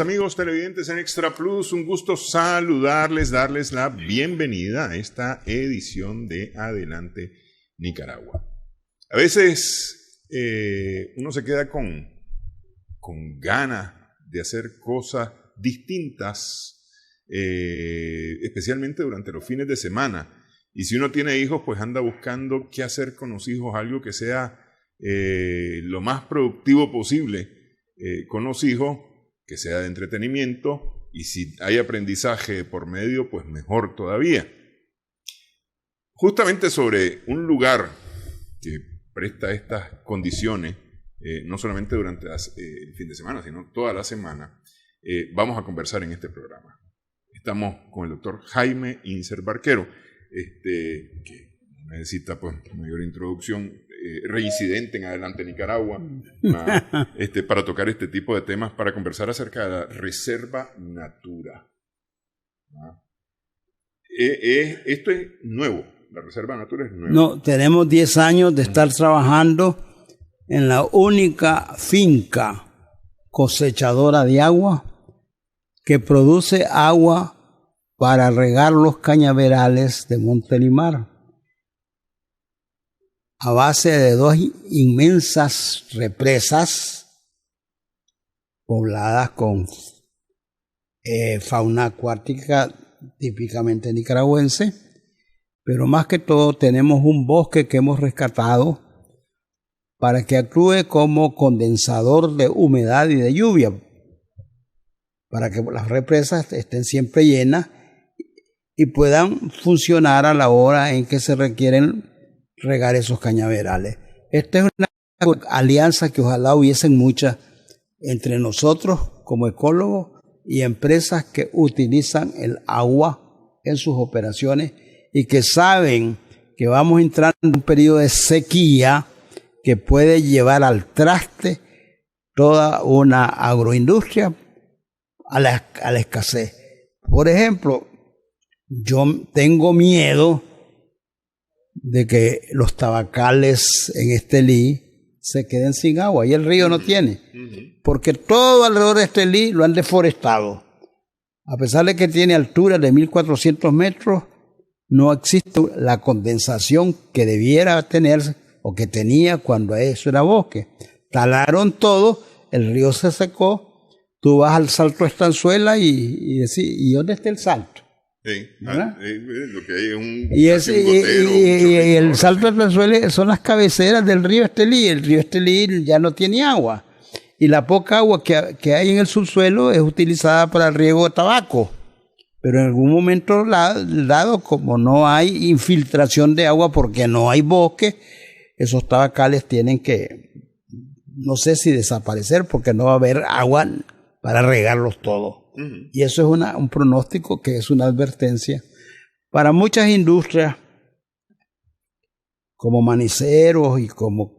días, amigos televidentes en Extra Plus. Un gusto saludarles, darles la bienvenida a esta edición de Adelante Nicaragua. A veces uno se queda con ganas de hacer cosas distintas, especialmente durante los fines de semana. Y si uno tiene hijos, pues anda buscando qué hacer con los hijos, algo que sea lo más productivo posible con los hijos, que sea de entretenimiento, y si hay aprendizaje por medio, pues mejor todavía. Justamente sobre un lugar que presta estas condiciones, no solamente durante el fin de semana, sino toda la semana, vamos a conversar en este programa. Estamos con el doctor Jaime Inser Barquero, que necesita pues mayor introducción, reincidente en Adelante Nicaragua, para tocar este tipo de temas, para conversar acerca de la Reserva Natura. Esto es nuevo, la Reserva Natura es nueva. No, tenemos 10 años de estar trabajando en la única finca cosechadora de agua que produce agua para regar los cañaverales de Montelimar, a base de 2 inmensas represas pobladas con fauna acuática típicamente nicaragüense, pero más que todo tenemos un bosque que hemos rescatado para que actúe como condensador de humedad y de lluvia, para que las represas estén siempre llenas y puedan funcionar a la hora en que se requieren regar esos cañaverales. Esta es una alianza que ojalá hubiesen muchas entre nosotros como ecólogos y empresas que utilizan el agua en sus operaciones y que saben que vamos a entrar en un periodo de sequía que puede llevar al traste toda una agroindustria a la escasez. Por ejemplo, yo tengo miedo de que los tabacales en Estelí se queden sin agua y el río no tiene, porque todo alrededor de Estelí lo han deforestado. A pesar de que tiene altura de 1400 metros, no existe la condensación que debiera tener o que tenía cuando eso era bosque. Talaron todo, el río se secó, tú vas al Salto Estanzuela y decís, ¿y dónde está el salto? Sí, lo que hay es un gotero, y el Salto Estanzuela son las cabeceras del río Estelí. El río Estelí ya no tiene agua y la poca agua que hay en el subsuelo es utilizada para el riego de tabaco, pero en algún momento dado, como no hay infiltración de agua porque no hay bosque, esos tabacales tienen que, no sé si desaparecer, porque no va a haber agua para regarlos todos. Y eso es un pronóstico que es una advertencia para muchas industrias como maniceros y como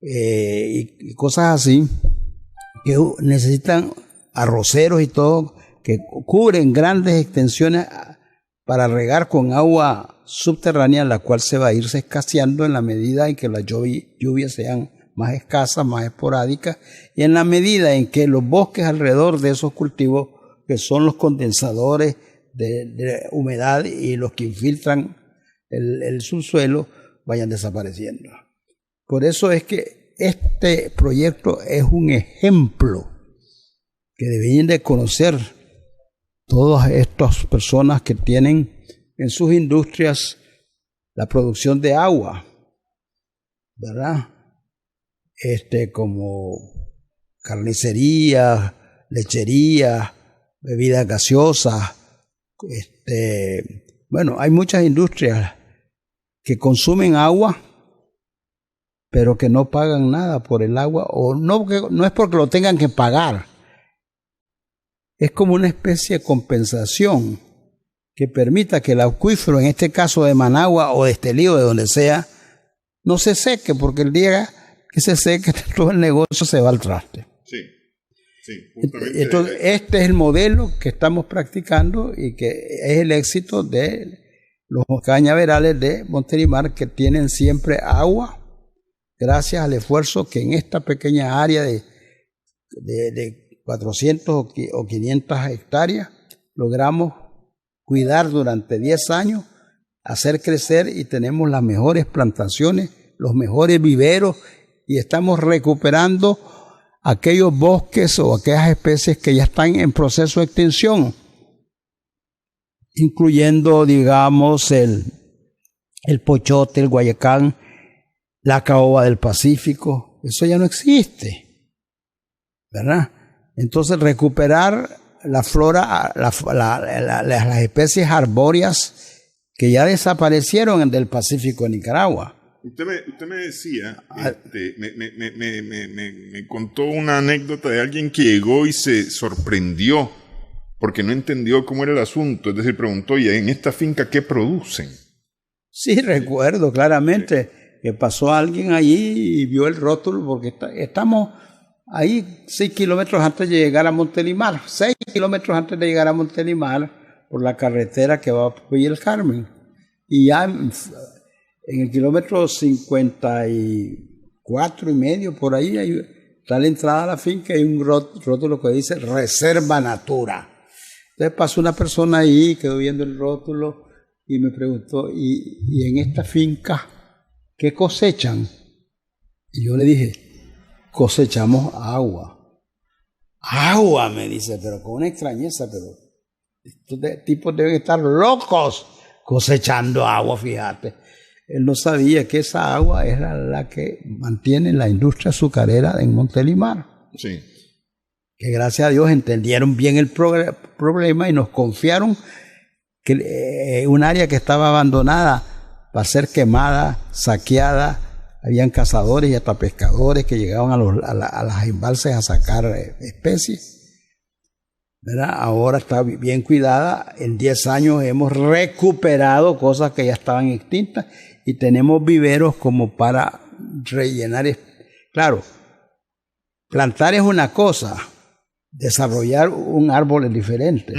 y cosas así, que necesitan arroceros y todo, que cubren grandes extensiones para regar con agua subterránea, la cual se va a irse escaseando en la medida en que las lluvias sean más escasas, más esporádicas, y en la medida en que los bosques alrededor de esos cultivos, que son los condensadores de humedad y los que infiltran el subsuelo, vayan desapareciendo. Por eso es que este proyecto es un ejemplo que deben de conocer todas estas personas que tienen en sus industrias la producción de agua, ¿verdad? Como carnicería, lechería, bebidas gaseosas. Bueno, hay muchas industrias que consumen agua, pero que no pagan nada por el agua, o no es porque lo tengan que pagar. Es como una especie de compensación que permita que el acuífero, en este caso de Managua o de Estelí o de donde sea, no se seque, porque el día que se seque todo el negocio se va al traste. Sí, justamente. Entonces, este es el modelo que estamos practicando y que es el éxito de los cañaverales de Montelimar, que tienen siempre agua gracias al esfuerzo que en esta pequeña área de 400 o 500 hectáreas, logramos cuidar durante 10 años, hacer crecer y tenemos las mejores plantaciones, los mejores viveros y estamos recuperando aquellos bosques o aquellas especies que ya están en proceso de extinción, incluyendo, digamos, el pochote, el guayacán, la caoba del Pacífico. Eso ya no existe, ¿verdad? Entonces, recuperar la flora, las especies arbóreas que ya desaparecieron del Pacífico de Nicaragua. Usted me decía, me contó una anécdota de alguien que llegó y se sorprendió porque no entendió cómo era el asunto. Es decir, preguntó, ¿y en esta finca qué producen? Sí, recuerdo claramente que pasó alguien allí y vio el rótulo, porque estamos ahí 6 kilómetros antes de llegar a Montelimar, 6 kilómetros antes de llegar a Montelimar por la carretera que va a Villa El Carmen. Y ya en el kilómetro 54 y medio, por ahí, está la entrada a la finca y hay un rótulo que dice Reserva Natura. Entonces pasó una persona ahí, quedó viendo el rótulo y me preguntó, ¿y en esta finca qué cosechan? Y yo le dije, cosechamos agua. Agua, me dice, pero con una extrañeza, pero estos tipos deben estar locos cosechando agua, fíjate. Él no sabía que esa agua era la que mantiene la industria azucarera en Montelimar. Sí. Que gracias a Dios entendieron bien el problema y nos confiaron que un área que estaba abandonada para ser quemada, saqueada, habían cazadores y hasta pescadores que llegaban a las embalses a sacar especies. ¿Verdad? Ahora está bien cuidada. En 10 años hemos recuperado cosas que ya estaban extintas y tenemos viveros como para rellenar. Claro, plantar es una cosa, desarrollar un árbol es diferente.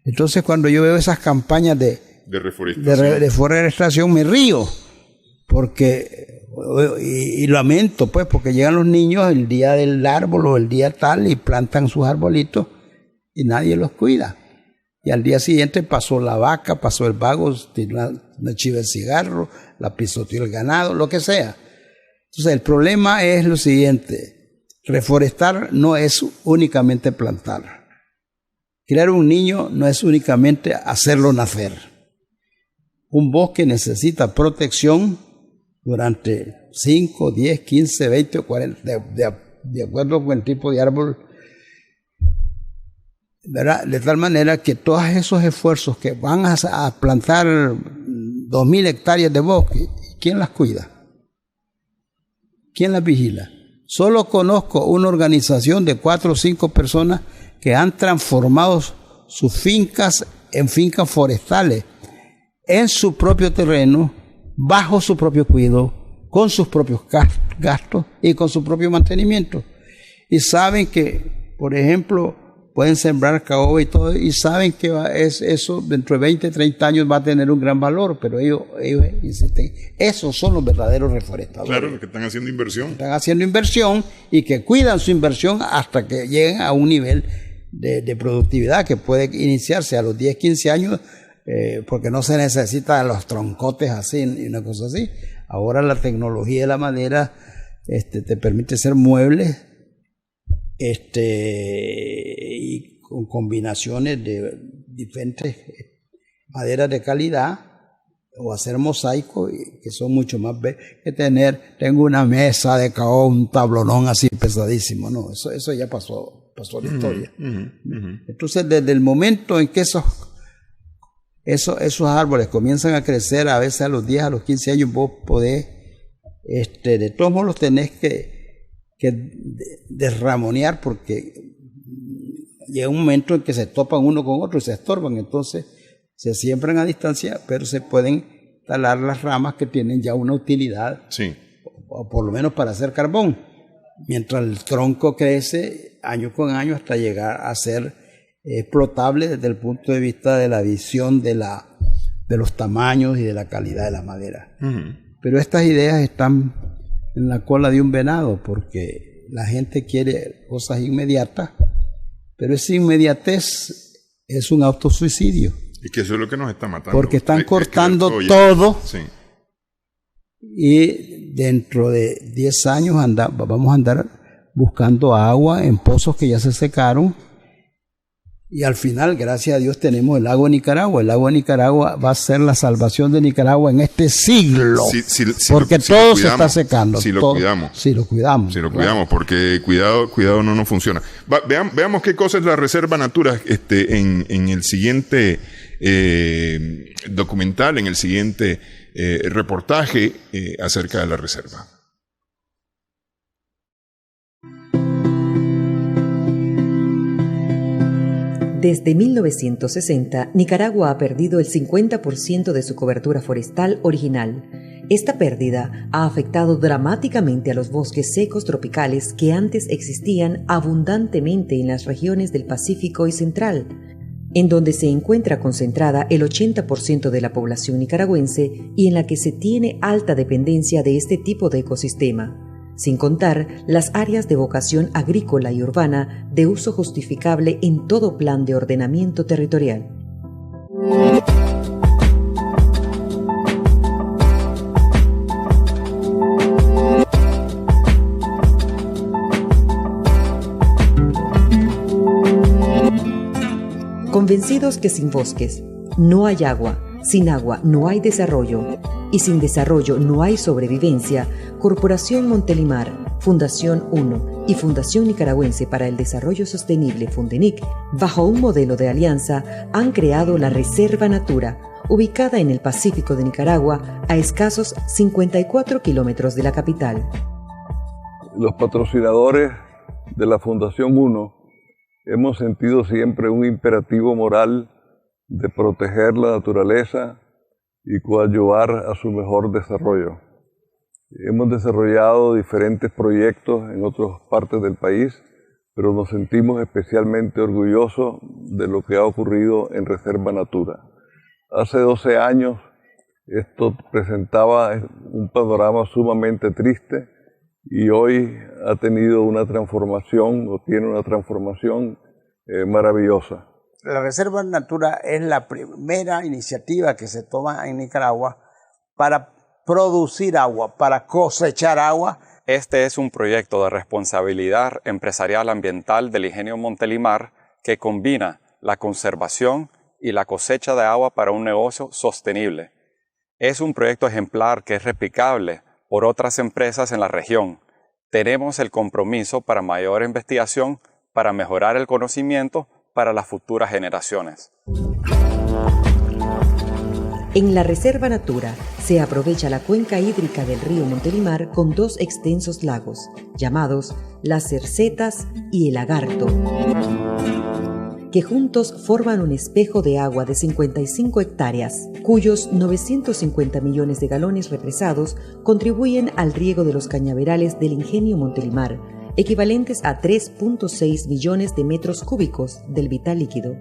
Entonces, cuando yo veo esas campañas de reforestación, me río, porque y lamento, pues, porque llegan los niños el día del árbol o el día tal y plantan sus arbolitos y nadie los cuida. Y al día siguiente pasó la vaca, pasó el vago, una chiva de cigarro, la pisoteó el ganado, lo que sea. Entonces, el problema es lo siguiente: reforestar no es únicamente plantar. Crear un niño no es únicamente hacerlo nacer. Un bosque necesita protección durante 5, 10, 15, 20 o 40, de acuerdo con el tipo de árbol, ¿verdad? De tal manera que todos esos esfuerzos que van a plantar 2.000 hectáreas de bosque, ¿quién las cuida? ¿Quién las vigila? Solo conozco una organización de 4 o 5 personas que han transformado sus fincas en fincas forestales, en su propio terreno, bajo su propio cuidado, con sus propios gastos y con su propio mantenimiento. Y saben que, por ejemplo, pueden sembrar caoba y todo, y saben que eso dentro de 20, 30 años va a tener un gran valor, pero ellos insisten. Esos son los verdaderos reforestadores. Claro, los que están haciendo inversión. Están haciendo inversión y que cuidan su inversión hasta que lleguen a un nivel de productividad que puede iniciarse a los 10, 15 años, porque no se necesita los troncotes así y una cosa así. Ahora la tecnología de la madera te permite hacer muebles y con combinaciones de diferentes maderas de calidad, o hacer mosaicos que son mucho más que tengo una mesa de caoba, un tablonón así pesadísimo. No, eso ya pasó la historia. Entonces, desde el momento en que esos árboles comienzan a crecer, a veces a los 10, a los 15 años, vos podés, de todos modos los tenés que desramonear, porque llega un momento en que se topan uno con otro y se estorban. Entonces se siembran a distancia, pero se pueden talar las ramas que tienen ya una utilidad, sí, o por lo menos para hacer carbón, mientras el tronco crece año con año hasta llegar a ser explotable desde el punto de vista de la visión de los tamaños y de la calidad de la madera. Pero estas ideas están en la cola de un venado, porque la gente quiere cosas inmediatas Pero esa inmediatez es un autosuicidio. Y que eso es lo que nos está matando. Porque están cortando todo. Sí. Y dentro de 10 años vamos a andar buscando agua en pozos que ya se secaron. Y al final, gracias a Dios, tenemos el lago de Nicaragua. El lago de Nicaragua va a ser la salvación de Nicaragua en este siglo. Porque todo se está secando. Si lo cuidamos. Si lo cuidamos. Si lo cuidamos, porque cuidado no funciona. Veamos qué cosa es la Reserva Natura en el siguiente documental, en el siguiente reportaje acerca de la reserva. Desde 1960, Nicaragua ha perdido el 50% de su cobertura forestal original. Esta pérdida ha afectado dramáticamente a los bosques secos tropicales que antes existían abundantemente en las regiones del Pacífico y Central, en donde se encuentra concentrada el 80% de la población nicaragüense y en la que se tiene alta dependencia de este tipo de ecosistema, sin contar las áreas de vocación agrícola y urbana de uso justificable en todo plan de ordenamiento territorial. Convencidos que sin bosques no hay agua, sin agua no hay desarrollo y sin desarrollo no hay sobrevivencia, Corporación Montelimar, Fundación 1 y Fundación Nicaragüense para el Desarrollo Sostenible, Fundenic, bajo un modelo de alianza, han creado la Reserva Natura, ubicada en el Pacífico de Nicaragua, a escasos 54 kilómetros de la capital. Los patrocinadores de la Fundación 1 hemos sentido siempre un imperativo moral de proteger la naturaleza y coadyuvar a su mejor desarrollo. Hemos desarrollado diferentes proyectos en otras partes del país, pero nos sentimos especialmente orgullosos de lo que ha ocurrido en Reserva Natura. Hace 12 años esto presentaba un panorama sumamente triste y hoy ha tenido una transformación, o tiene una transformación maravillosa. La Reserva Natura es la primera iniciativa que se toma en Nicaragua para producir agua, para cosechar agua. Este es un proyecto de responsabilidad empresarial ambiental del Ingenio Montelimar que combina la conservación y la cosecha de agua para un negocio sostenible. Es un proyecto ejemplar que es replicable por otras empresas en la región. Tenemos el compromiso para mayor investigación, para mejorar el conocimiento para las futuras generaciones. En la Reserva Natura se aprovecha la cuenca hídrica del río Montelimar con dos extensos lagos, llamados Las Cercetas y el Lagarto, que juntos forman un espejo de agua de 55 hectáreas, cuyos 950 millones de galones represados contribuyen al riego de los cañaverales del Ingenio Montelimar, equivalentes a 3.6 millones de metros cúbicos del vital líquido.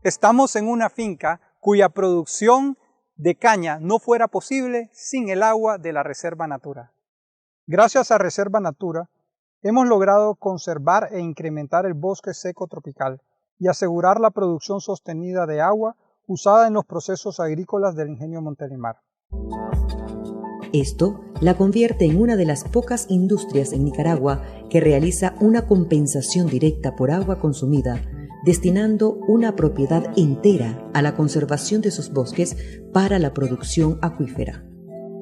Estamos en una finca cuya producción de caña no fuera posible sin el agua de la Reserva Natura. Gracias a Reserva Natura, hemos logrado conservar e incrementar el bosque seco tropical y asegurar la producción sostenida de agua usada en los procesos agrícolas del Ingenio Montelimar. Esto la convierte en una de las pocas industrias en Nicaragua que realiza una compensación directa por agua consumida, destinando una propiedad entera a la conservación de sus bosques para la producción acuífera.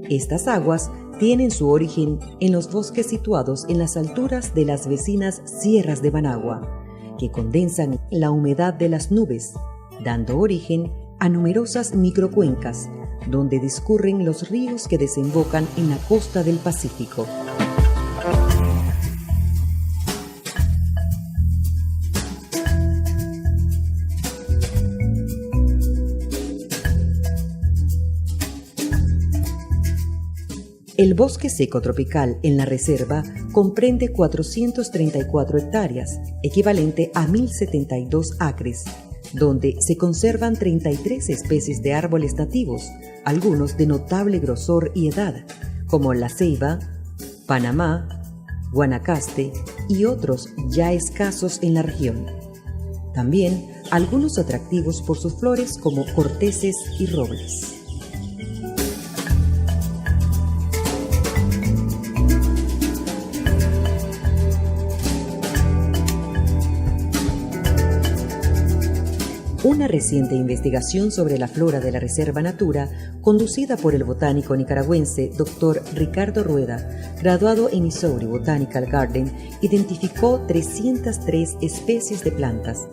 Estas aguas tienen su origen en los bosques situados en las alturas de las vecinas sierras de Managua, que condensan la humedad de las nubes, dando origen a numerosas microcuencas, donde discurren los ríos que desembocan en la costa del Pacífico. El bosque seco tropical en la reserva comprende 434 hectáreas, equivalente a 1.072 acres, donde se conservan 33 especies de árboles nativos, algunos de notable grosor y edad, como la ceiba, Panamá, Guanacaste, y otros ya escasos en la región. También algunos atractivos por sus flores como corteses y robles. Una reciente investigación sobre la flora de la Reserva Natura, conducida por el botánico nicaragüense Dr. Ricardo Rueda, graduado en Missouri Botanical Garden, identificó 303 especies de plantas,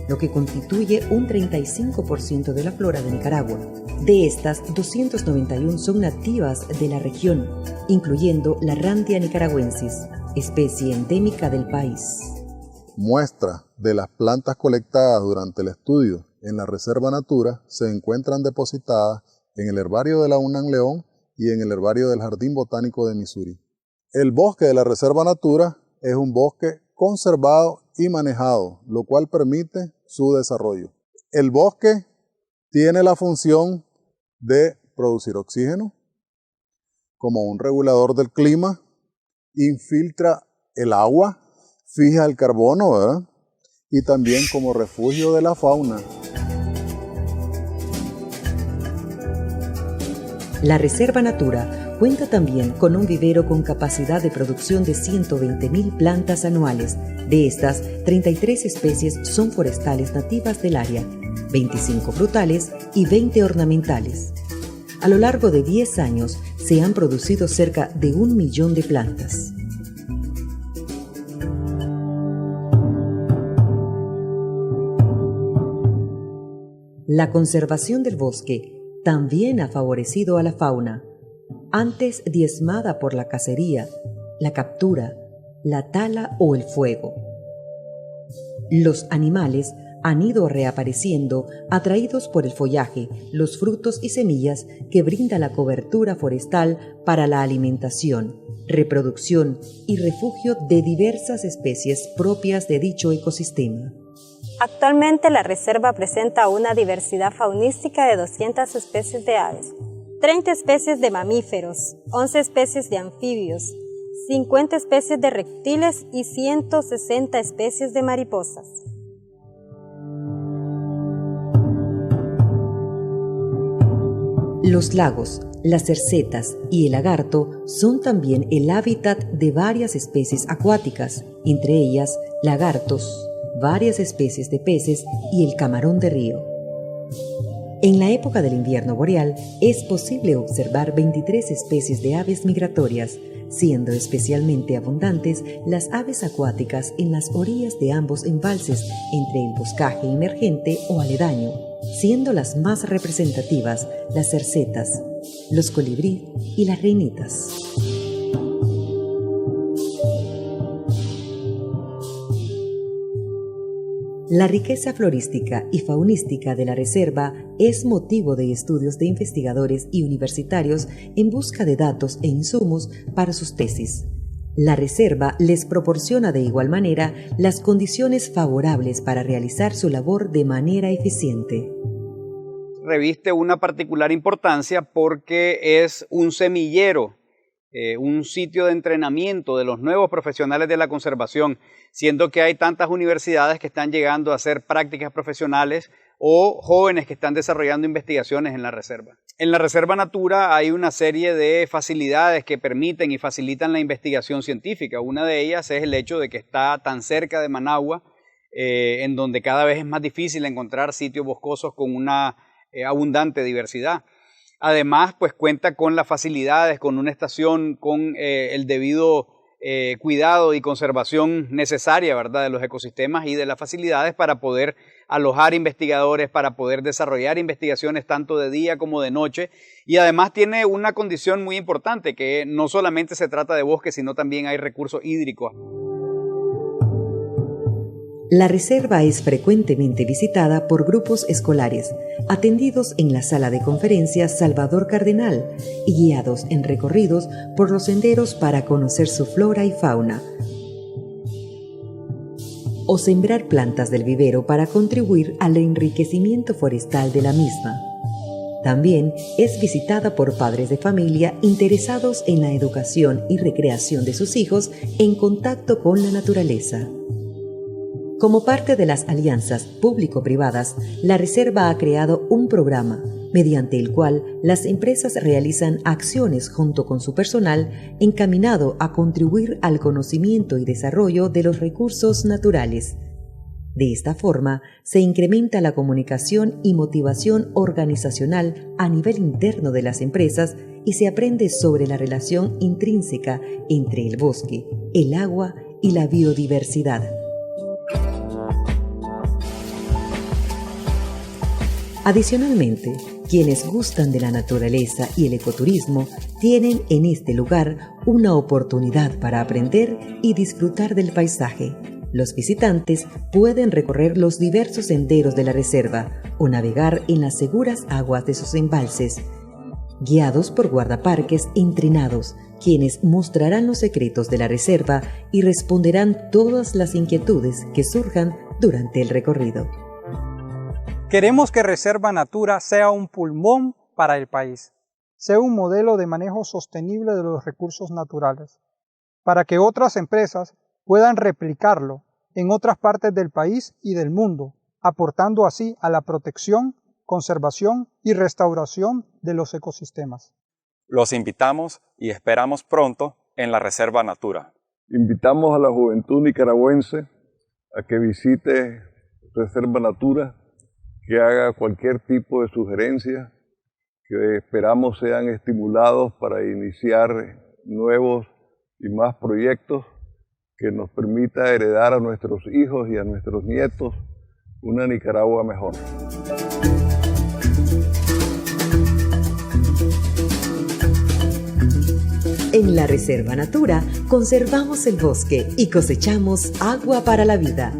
lo que constituye un 35% de la flora de Nicaragua. De estas, 291 son nativas de la región, incluyendo la Randia nicaragüensis, especie endémica del país. Muestras de las plantas colectadas durante el estudio en la Reserva Natura se encuentran depositadas en el herbario de la UNAM León y en el herbario del Jardín Botánico de Missouri. El bosque de la Reserva Natura es un bosque conservado y manejado, lo cual permite su desarrollo. El bosque tiene la función de producir oxígeno como un regulador del clima, infiltra el agua, fija el carbono, ¿verdad? Y también como refugio de la fauna. La Reserva Natura cuenta también con un vivero con capacidad de producción de 120.000 plantas anuales. De estas, 33 especies son forestales nativas del área, 25 frutales y 20 ornamentales. A lo largo de 10 años se han producido cerca de 1 millón de plantas. La conservación del bosque también ha favorecido a la fauna, antes diezmada por la cacería, la captura, la tala o el fuego. Los animales han ido reapareciendo atraídos por el follaje, los frutos y semillas que brinda la cobertura forestal para la alimentación, reproducción y refugio de diversas especies propias de dicho ecosistema. Actualmente la reserva presenta una diversidad faunística de 200 especies de aves, 30 especies de mamíferos, 11 especies de anfibios, 50 especies de reptiles y 160 especies de mariposas. Los lagos, las cercetas y el lagarto son también el hábitat de varias especies acuáticas, entre ellas lagartos, varias especies de peces y el camarón de río. En la época del invierno boreal es posible observar 23 especies de aves migratorias, siendo especialmente abundantes las aves acuáticas en las orillas de ambos embalses entre el boscaje emergente o aledaño, siendo las más representativas las cercetas, los colibrí y las reinitas. La riqueza florística y faunística de la reserva es motivo de estudios de investigadores y universitarios en busca de datos e insumos para sus tesis. La reserva les proporciona de igual manera las condiciones favorables para realizar su labor de manera eficiente. Reviste una particular importancia porque es un semillero, un sitio de entrenamiento de los nuevos profesionales de la conservación, siendo que hay tantas universidades que están llegando a hacer prácticas profesionales o jóvenes que están desarrollando investigaciones en la reserva. En la Reserva Natura hay una serie de facilidades que permiten y facilitan la investigación científica. Una de ellas es el hecho de que está tan cerca de Managua, en donde cada vez es más difícil encontrar sitios boscosos con una abundante diversidad. Además, pues cuenta con las facilidades, con una estación, con el debido cuidado y conservación necesaria, ¿verdad?, de los ecosistemas y de las facilidades para poder alojar investigadores, para poder desarrollar investigaciones tanto de día como de noche. Y además tiene una condición muy importante, que no solamente se trata de bosque, sino también hay recursos hídricos. La reserva es frecuentemente visitada por grupos escolares, atendidos en la sala de conferencias Salvador Cardenal y guiados en recorridos por los senderos para conocer su flora y fauna, o sembrar plantas del vivero para contribuir al enriquecimiento forestal de la misma. También es visitada por padres de familia interesados en la educación y recreación de sus hijos en contacto con la naturaleza. Como parte de las alianzas público-privadas, la Reserva ha creado un programa mediante el cual las empresas realizan acciones junto con su personal encaminado a contribuir al conocimiento y desarrollo de los recursos naturales. De esta forma, se incrementa la comunicación y motivación organizacional a nivel interno de las empresas y se aprende sobre la relación intrínseca entre el bosque, el agua y la biodiversidad. Adicionalmente, quienes gustan de la naturaleza y el ecoturismo tienen en este lugar una oportunidad para aprender y disfrutar del paisaje. Los visitantes pueden recorrer los diversos senderos de la reserva o navegar en las seguras aguas de sus embalses, guiados por guardaparques entrenados, quienes mostrarán los secretos de la reserva y responderán todas las inquietudes que surjan durante el recorrido. Queremos que Reserva Natura sea un pulmón para el país, sea un modelo de manejo sostenible de los recursos naturales, para que otras empresas puedan replicarlo en otras partes del país y del mundo, aportando así a la protección, conservación y restauración de los ecosistemas. Los invitamos y esperamos pronto en la Reserva Natura. Invitamos a la juventud nicaragüense a que visite Reserva Natura, que haga cualquier tipo de sugerencia, que esperamos sean estimulados para iniciar nuevos y más proyectos que nos permita heredar a nuestros hijos y a nuestros nietos una Nicaragua mejor. En la Reserva Natura conservamos el bosque y cosechamos agua para la vida.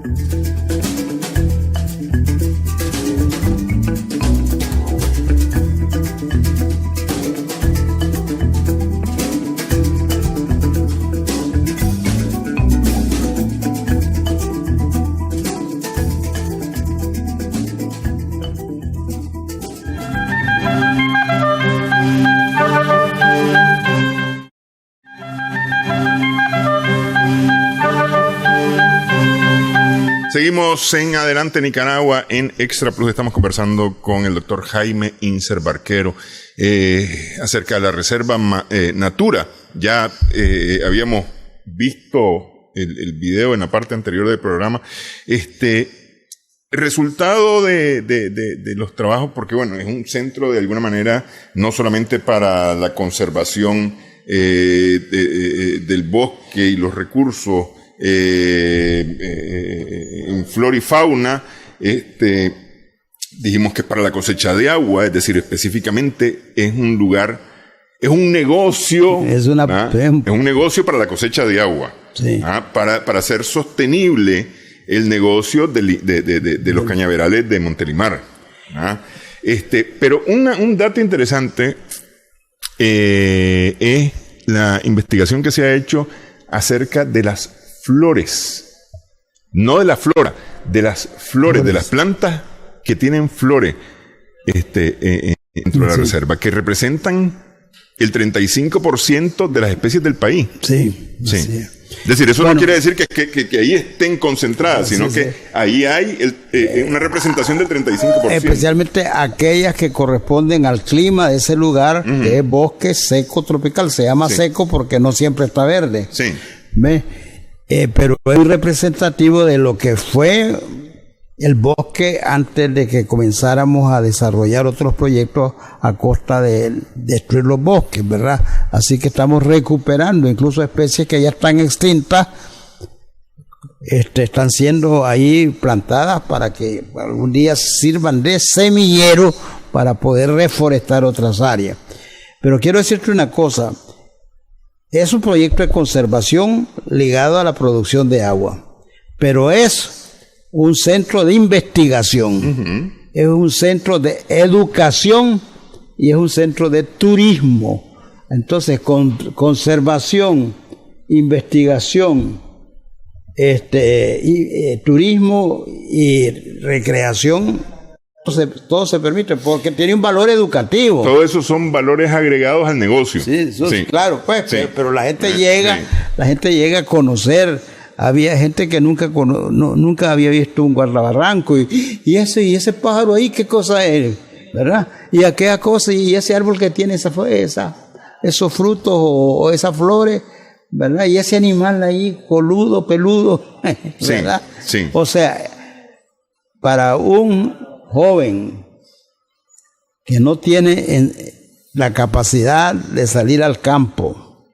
Seguimos en Adelante Nicaragua en Extra Plus. Estamos conversando con el doctor Jaime Inser Barquero acerca de la Reserva Natura. Ya habíamos visto el video en la parte anterior del programa. Resultado de los trabajos, porque bueno, es un centro de alguna manera no solamente para la conservación del bosque y los recursos en flora y fauna, dijimos que para la cosecha de agua, es decir, específicamente es un lugar, es un negocio, es un negocio para la cosecha de agua, sí. Para hacer sostenible el negocio de los cañaverales de Montelimar. Pero un dato interesante es la investigación que se ha hecho acerca de las flores, no de la flora, de las flores, de las plantas que tienen flores dentro de la reserva, que representan el 35% de las especies del país. Sí. Es decir, eso no quiere decir que ahí estén concentradas, sino que ahí hay una representación del 35%. Especialmente aquellas que corresponden al clima de ese lugar, que es bosque seco tropical. Se llama seco porque no siempre está verde. Sí. ¿Ves? Pero es muy representativo de lo que fue el bosque antes de que comenzáramos a desarrollar otros proyectos a costa de destruir los bosques, ¿verdad? Así que estamos recuperando incluso especies que ya están extintas, están siendo ahí plantadas para que algún día sirvan de semillero para poder reforestar otras áreas. Pero quiero decirte una cosa. Es un proyecto de conservación ligado a la producción de agua, pero es un centro de investigación, es un centro de educación y es un centro de turismo. Entonces, conservación, investigación, turismo y recreación todo se permite porque tiene un valor educativo. Todo eso son valores agregados al negocio. Sí. Claro, pues, Sí. pero la gente llega a conocer. Había gente que nunca había visto un guardabarranco y ese pájaro ahí, ¿qué cosa es? ¿Verdad? Y aquella cosa y ese árbol que tiene esos frutos o esas flores, ¿verdad? Y ese animal ahí, coludo, peludo, ¿verdad? Sí. O sea, para un joven que no tiene la capacidad de salir al campo,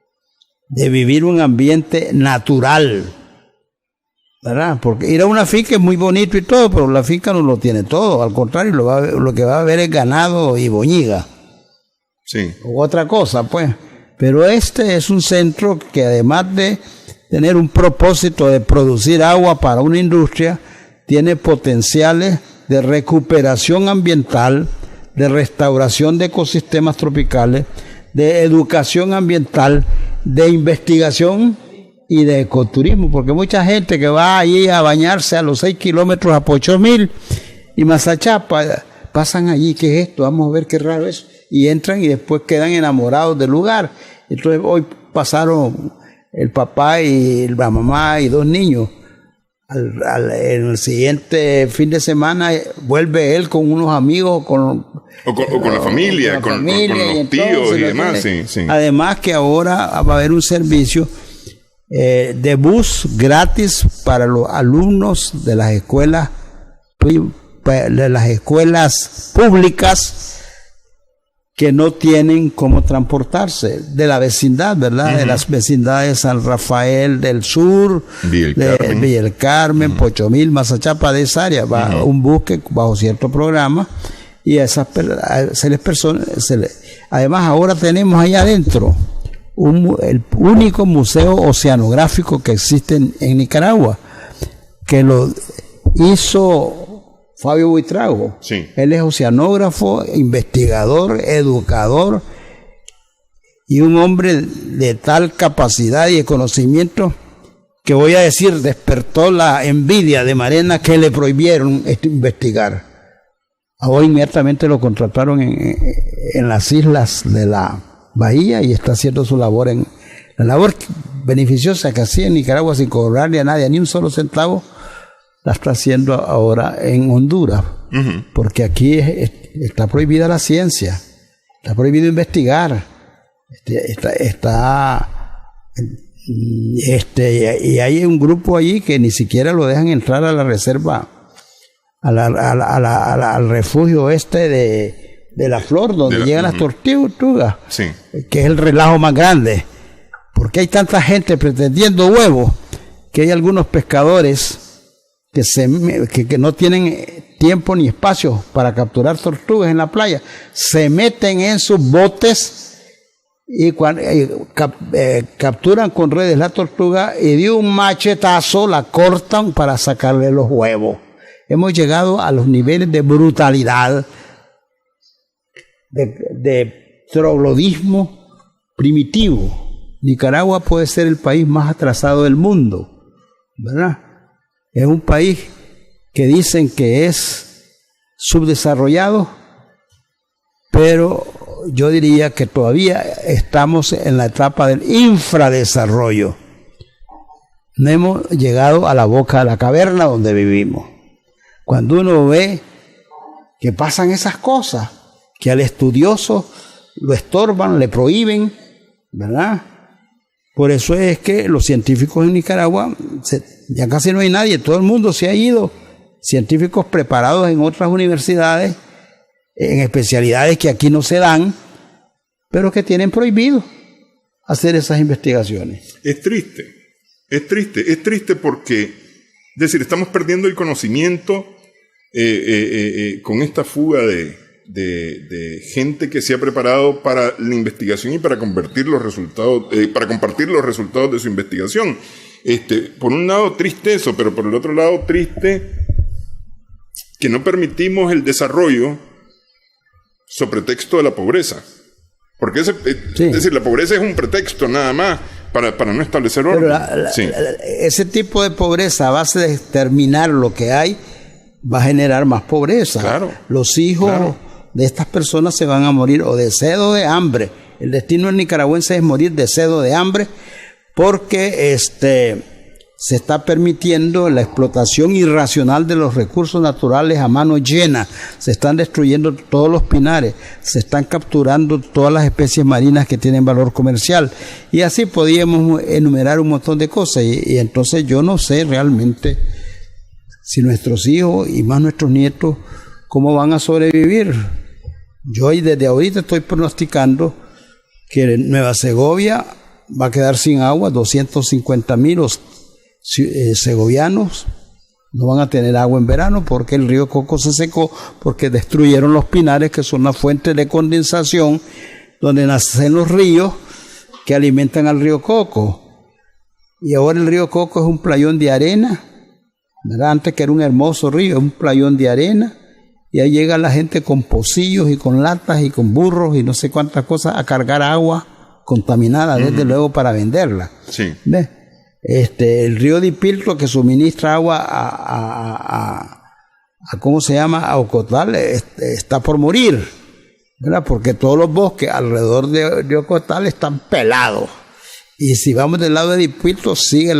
de vivir un ambiente natural, ¿verdad? Porque ir a una finca es muy bonito y todo, pero la finca no lo tiene todo, al contrario, lo que va a ver es ganado y boñiga. Sí. O otra cosa, pues. Pero este es un centro que además de tener un propósito de producir agua para una industria, tiene potenciales de recuperación ambiental, de restauración de ecosistemas tropicales, de educación ambiental, de investigación y de ecoturismo, porque mucha gente que va allí a bañarse a los 6 kilómetros a Pochomil y Mazachapa, pasan allí, ¿qué es esto? Vamos a ver qué raro es, y entran y después quedan enamorados del lugar. Entonces hoy pasaron el papá y la mamá y 2 niños. En el siguiente fin de semana vuelve él con unos amigos, con la familia, con los tíos y demás. Sí. Además que ahora va a haber un servicio de bus gratis para los alumnos de las escuelas públicas que no tienen cómo transportarse, de la vecindad, ¿verdad? De las vecindades de San Rafael del Sur, Villa el Carmen, Pochomil, Mazachapa, de esa área. Va un bus que bajo cierto programa y a esas además ahora tenemos allá adentro el único museo oceanográfico que existe en Nicaragua, que lo hizo Fabio Buitrago. Sí. Él es oceanógrafo, investigador, educador y un hombre de tal capacidad y de conocimiento que, voy a decir, despertó la envidia de Marena, que le prohibieron investigar. Ahora inmediatamente lo contrataron en las islas de la Bahía y está haciendo su labor la labor beneficiosa que hacía en Nicaragua sin cobrarle a nadie ni un solo centavo. La está haciendo ahora en Honduras, porque aquí está prohibida la ciencia, está prohibido investigar, y hay un grupo allí que ni siquiera lo dejan entrar a la reserva, al refugio de la Flor, donde llegan las tortugas, que es el relajo más grande, porque hay tanta gente pretendiendo huevos que hay algunos pescadores que no tienen tiempo ni espacio para capturar tortugas en la playa, se meten en sus botes y capturan con redes la tortuga y de un machetazo la cortan para sacarle los huevos. Hemos llegado a los niveles de brutalidad, de troglodismo primitivo. Nicaragua puede ser el país más atrasado del mundo, ¿verdad? Es un país que dicen que es subdesarrollado, pero yo diría que todavía estamos en la etapa del infradesarrollo. No hemos llegado a la boca de la caverna donde vivimos. Cuando uno ve que pasan esas cosas, que al estudioso lo estorban, le prohíben, ¿verdad? Por eso es que los científicos en Nicaragua, ya casi no hay nadie, todo el mundo se ha ido, científicos preparados en otras universidades, en especialidades que aquí no se dan, pero que tienen prohibido hacer esas investigaciones. Es triste porque, es decir, estamos perdiendo el conocimiento con esta fuga de gente que se ha preparado para la investigación y para compartir los resultados de su investigación. Por un lado triste eso, pero por el otro lado triste que no permitimos el desarrollo sobre pretexto de la pobreza, porque es decir, la pobreza es un pretexto nada más para no establecer orden. Pero ese tipo de pobreza, a base de exterminar lo que hay, va a generar más pobreza. Claro, los hijos de estas personas se van a morir o de sed o de hambre. El destino del nicaragüense es morir de sed o de hambre, porque se está permitiendo la explotación irracional de los recursos naturales a mano llena. Se están destruyendo todos los pinares, se están capturando todas las especies marinas que tienen valor comercial, y así podíamos enumerar un montón de cosas, y entonces yo no sé realmente si nuestros hijos y más nuestros nietos cómo van a sobrevivir. Yo desde ahorita estoy pronosticando que Nueva Segovia va a quedar sin agua. 250,000 segovianos no van a tener agua en verano porque el río Coco se secó, porque destruyeron los pinares, que son una fuente de condensación donde nacen los ríos que alimentan al río Coco. Y ahora el río Coco es un playón de arena, ¿verdad? Antes, que era un hermoso río, es un playón de arena, y ahí llega la gente con pocillos y con latas y con burros y no sé cuántas cosas a cargar agua contaminada, desde luego, para venderla. Sí. ¿Ves? El río Dipiltro, que suministra agua a ¿cómo se llama? A Ocotal, está por morir, ¿verdad? Porque todos los bosques alrededor de Ocotal están pelados. Y si vamos del lado de Dipiltro, sigue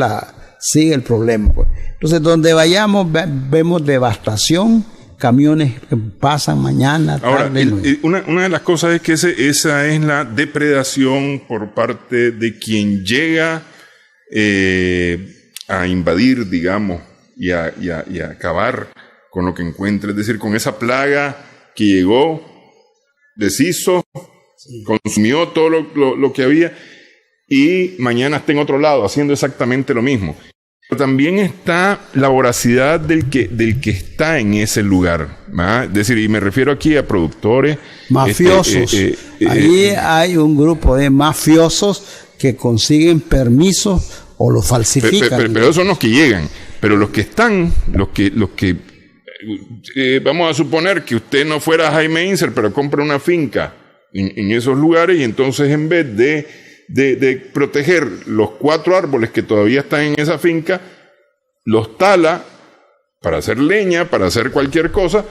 el problema, pues. Entonces, donde vayamos, vemos devastación, camiones que pasan mañana, tarde. Ahora, una de las cosas es que esa es la depredación por parte de quien llega a invadir, digamos, y a acabar con lo que encuentra, es decir, con esa plaga que llegó, deshizo, consumió todo lo que había, y mañana está en otro lado haciendo exactamente lo mismo. Pero también está la voracidad del que está en ese lugar, ¿verdad? Es decir, y me refiero aquí a productores mafiosos. Allí hay un grupo de mafiosos que consiguen permisos o los falsifican. Pero esos son los que llegan. Pero los que están, vamos a suponer que usted no fuera Jaime Inser, pero compra una finca en esos lugares, y entonces, en vez de proteger los 4 árboles que todavía están en esa finca, los tala para hacer leña, para hacer cualquier cosa,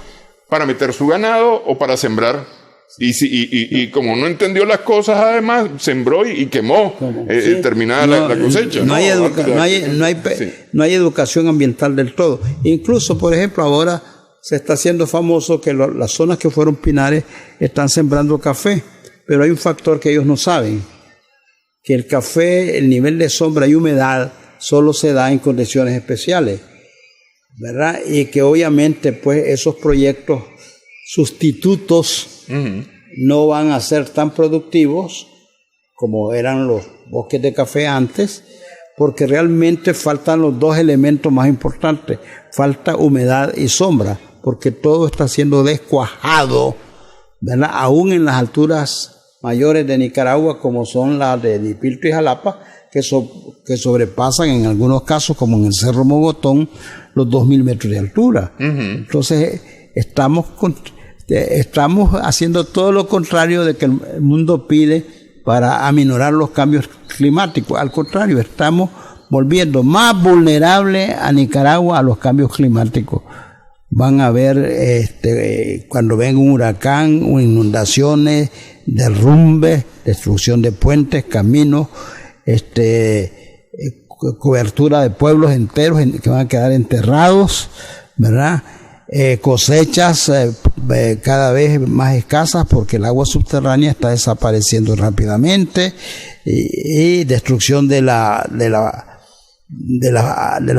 para meter su ganado o para sembrar. Y como no entendió las cosas, además, sembró y quemó terminada la cosecha. No hay educación ambiental del todo. Incluso, por ejemplo, ahora se está haciendo famoso que las zonas que fueron pinares están sembrando café, pero hay un factor que ellos no saben, que el café, el nivel de sombra y humedad solo se da en condiciones especiales, ¿verdad? Y que obviamente, pues, esos proyectos sustitutos no van a ser tan productivos como eran los bosques de café antes, porque realmente faltan los 2 elementos más importantes: falta humedad y sombra, porque todo está siendo descuajado, ¿verdad? Aún en las alturas mayores de Nicaragua, como son las de Dipiltro y Jalapa, que sobrepasan en algunos casos, como en el Cerro Mogotón, los 2,000 metros de altura. Entonces, estamos haciendo todo lo contrario de que el mundo pide para aminorar los cambios climáticos. Al contrario, estamos volviendo más vulnerable a Nicaragua a los cambios climáticos. Van a ver cuando venga un huracán, inundaciones, derrumbes, destrucción de puentes, caminos, cobertura de pueblos enteros que van a quedar enterrados, ¿verdad? Cosechas cada vez más escasas porque el agua subterránea está desapareciendo rápidamente, y destrucción de la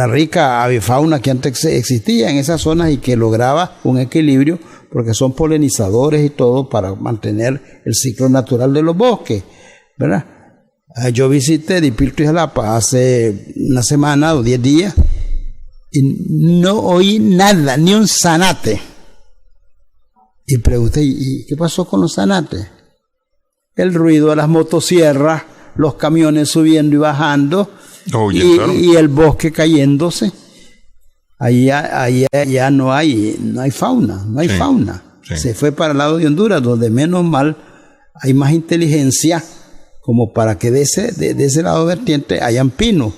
rica avifauna que antes existía en esas zonas y que lograba un equilibrio, porque son polinizadores y todo para mantener el ciclo natural de los bosques, ¿verdad? Yo visité Dipiltro y Jalapa hace una semana o 10 días y no oí nada, ni un zanate. Y pregunté, ¿y qué pasó con los zanates? El ruido de las motosierras, los camiones subiendo y bajando, y el bosque cayéndose. Allá no hay fauna, fauna. Sí. Se fue para el lado de Honduras, donde menos mal hay más inteligencia, como para que de ese lado vertiente hayan pinos.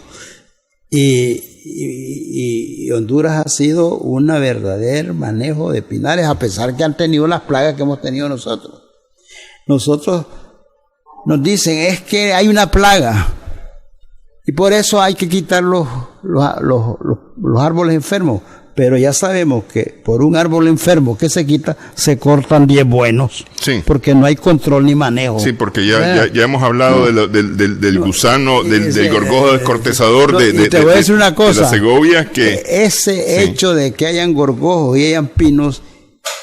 Y y Honduras ha sido un verdadero manejo de pinares, a pesar que han tenido las plagas que hemos tenido nosotros. Nosotros nos dicen, es que hay una plaga, y por eso hay que quitar los árboles enfermos. Pero ya sabemos que por un árbol enfermo que se quita, se cortan 10 buenos. Sí. Porque no hay control ni manejo. Sí, porque ya hemos hablado del gusano, del gorgojo descortezador, te voy a decir una cosa, de la segovia, que ese hecho de que hayan gorgojos y hayan pinos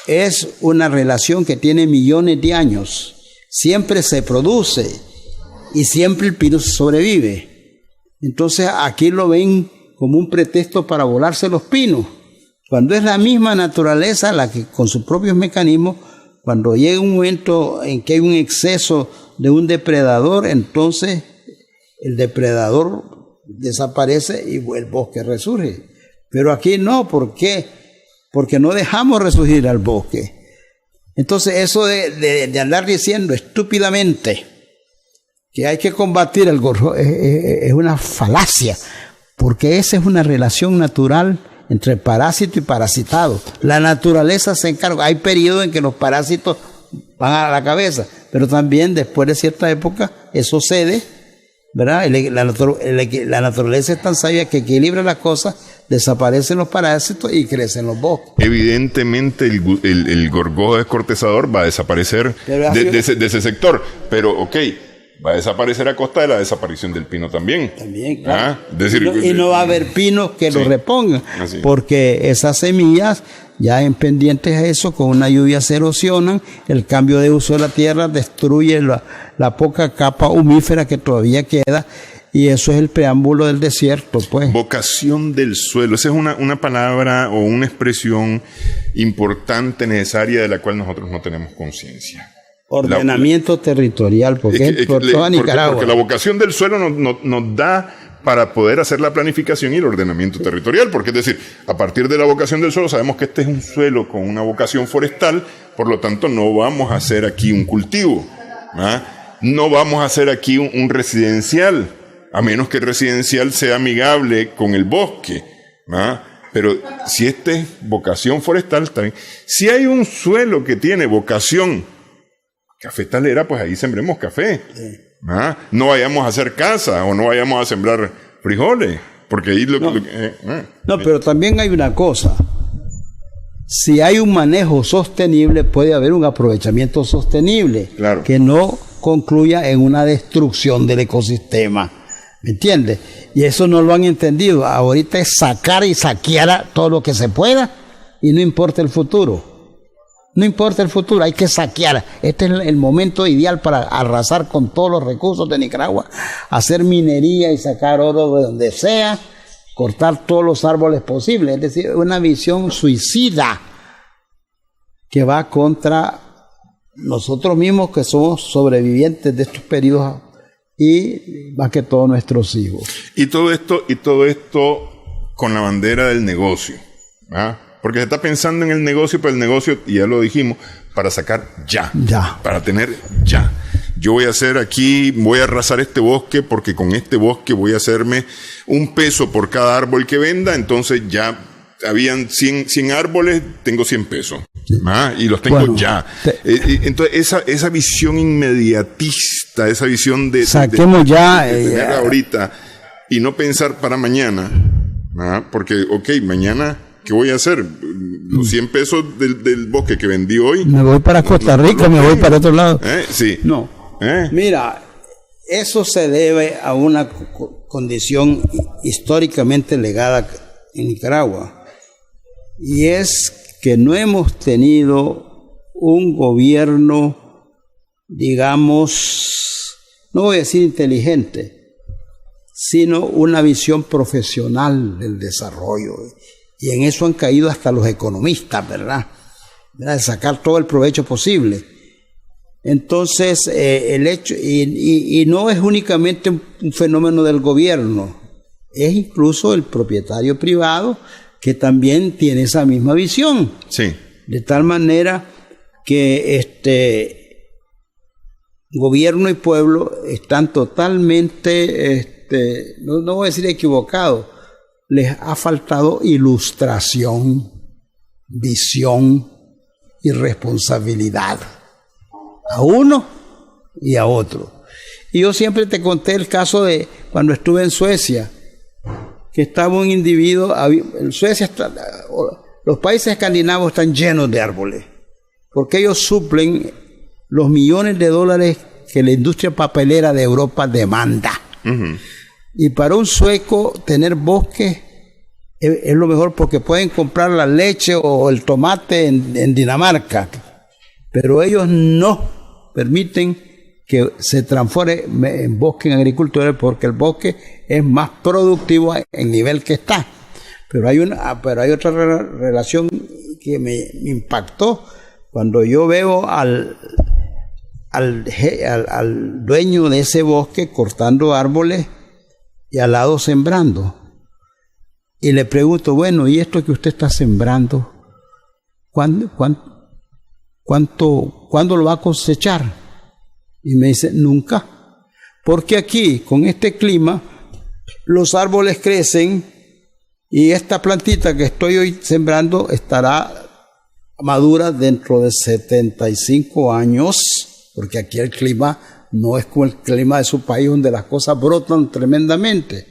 es una relación que tiene millones de años. Siempre se produce y siempre el pino sobrevive. Entonces aquí lo ven como un pretexto para volarse los pinos, cuando es la misma naturaleza la que con sus propios mecanismos, cuando llega un momento en que hay un exceso de un depredador, entonces el depredador desaparece y el bosque resurge. Pero aquí no, ¿por qué? Porque no dejamos resurgir al bosque. Entonces eso de andar diciendo estúpidamente que hay que combatir el gorgojo es una falacia, porque esa es una relación natural entre parásito y parasitado. La naturaleza se encarga. Hay periodos en que los parásitos van a la cabeza, pero también después de cierta época eso cede, ¿verdad? La naturaleza es tan sabia que equilibra las cosas, desaparecen los parásitos y crecen los bosques. Evidentemente el gorgojo descortezador va a desaparecer de ese sector, pero ok, va a desaparecer a costa de la desaparición del pino también. También, claro. Y no va a haber pinos que lo repongan, así. Porque esas semillas, ya en pendientes a eso, con una lluvia se erosionan, el cambio de uso de la tierra destruye la poca capa humífera que todavía queda, y eso es el preámbulo del desierto, pues. Vocación del suelo, esa es una palabra o una expresión importante, necesaria, de la cual nosotros no tenemos conciencia. Ordenamiento territorial, porque es por toda Nicaragua. Porque la vocación del suelo nos da para poder hacer la planificación y el ordenamiento territorial, porque es decir, a partir de la vocación del suelo sabemos que este es un suelo con una vocación forestal, por lo tanto no vamos a hacer aquí un cultivo, no vamos a hacer aquí un residencial, a menos que el residencial sea amigable con el bosque, pero si este es vocación forestal, también, si hay un suelo que tiene vocación cafetalera, pues ahí sembremos café. Sí. No vayamos a hacer casa o no vayamos a sembrar frijoles, porque ahí pero también hay una cosa. Si hay un manejo sostenible, puede haber un aprovechamiento sostenible, claro, que no concluya en una destrucción del ecosistema. ¿Me entiendes? Y eso no lo han entendido. Ahorita es sacar y saquear todo lo que se pueda y no importa el futuro. No importa el futuro, hay que saquear. Este es el momento ideal para arrasar con todos los recursos de Nicaragua, hacer minería y sacar oro de donde sea, cortar todos los árboles posibles. Es decir, una visión suicida que va contra nosotros mismos, que somos sobrevivientes de estos periodos, y más que todo nuestros hijos. Y todo esto con la bandera del negocio, porque se está pensando en el negocio, pero el negocio, y ya lo dijimos, para sacar ya, para tener ya. Yo voy a hacer aquí, voy a arrasar este bosque, porque con este bosque voy a hacerme un peso por cada árbol que venda, entonces ya habían 100 árboles, tengo 100 pesos. Y los tengo ya. Entonces esa visión inmediatista, esa visión de saquemos de tener ya ahorita y no pensar para mañana, porque mañana ¿qué voy a hacer? Los 100 pesos del bosque que vendí hoy. Me voy para Costa Rica, me voy para otro lado. Sí. No. Mira, eso se debe a una condición históricamente legada en Nicaragua. Y es que no hemos tenido un gobierno, digamos, no voy a decir inteligente, sino una visión profesional del desarrollo. Y en eso han caído hasta los economistas, ¿verdad? De sacar todo el provecho posible. Entonces, el hecho, y no es únicamente un fenómeno del gobierno, es incluso el propietario privado que también tiene esa misma visión. Sí. De tal manera que gobierno y pueblo están totalmente, no voy a decir equivocados, les ha faltado ilustración, visión y responsabilidad a uno y a otro. Y yo siempre te conté el caso de cuando estuve en Suecia, que estaba un individuo, en Suecia los países escandinavos están llenos de árboles, porque ellos suplen los millones de dólares que la industria papelera de Europa demanda. Y para un sueco tener bosque es lo mejor, porque pueden comprar la leche o el tomate en Dinamarca, pero ellos no permiten que se transforme en bosque en agricultura, porque el bosque es más productivo en el nivel que está. Pero hay otra relación que me impactó cuando yo veo al dueño de ese bosque cortando árboles y al lado sembrando. Y le pregunto, bueno, ¿y esto que usted está sembrando, cuándo lo va a cosechar? Y me dice, nunca. Porque aquí, con este clima, los árboles crecen y esta plantita que estoy hoy sembrando estará madura dentro de 75 años, porque aquí el clima no es como el clima de su país, donde las cosas brotan tremendamente.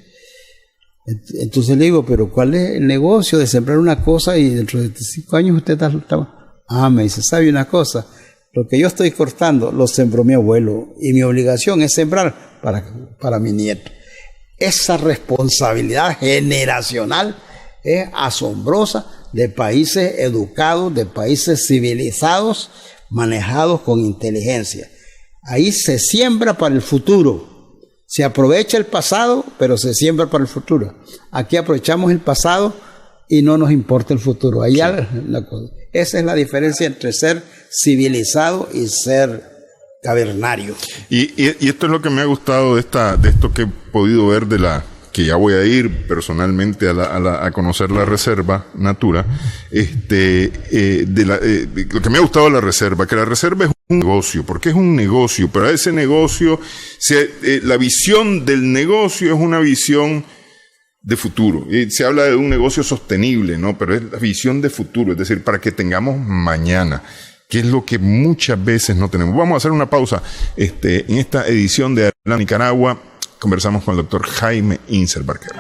Entonces le digo, pero ¿cuál es el negocio de sembrar una cosa y dentro de 75 años usted está... me dice, ¿sabe una cosa? Lo que yo estoy cortando lo sembró mi abuelo y mi obligación es sembrar para mi nieto. Esa responsabilidad generacional es asombrosa, de países educados, de países civilizados, manejados con inteligencia. Ahí se siembra para el futuro. Se aprovecha el pasado, pero se siembra para el futuro. Aquí aprovechamos el pasado y no nos importa el futuro. Allá esa es la diferencia entre ser civilizado y ser cavernario. Y esto es lo que me ha gustado de esto que he podido ver que ya voy a ir personalmente a conocer la Reserva Natura. Lo que me ha gustado de la Reserva, que la Reserva es un negocio. ¿Por qué es un negocio? Pero ese negocio, la visión del negocio es una visión de futuro. Y se habla de un negocio sostenible, ¿no? Pero es la visión de futuro, es decir, para que tengamos mañana, que es lo que muchas veces no tenemos. Vamos a hacer una pausa. En esta edición de Adelante Nicaragua conversamos con el doctor Jaime Inser Barquero.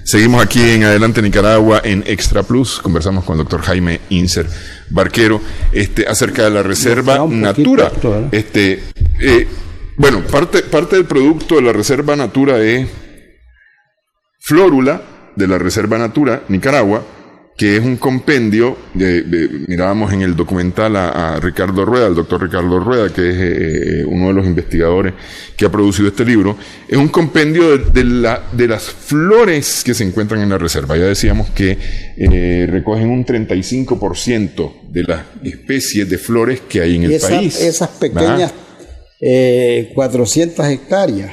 Seguimos aquí en Adelante Nicaragua en Extra Plus. Conversamos con el doctor Jaime Inser Barquero acerca de la Reserva Natura. Bueno, parte del producto de la Reserva Natura es Flórula de la Reserva Natura Nicaragua, que es un compendio, mirábamos en el documental a Ricardo Rueda, el doctor Ricardo Rueda, que es uno de los investigadores que ha producido este libro. Es un compendio de las flores que se encuentran en la reserva. Ya decíamos que recogen un 35% de las especies de flores que hay en el país. Esas pequeñas 400 hectáreas.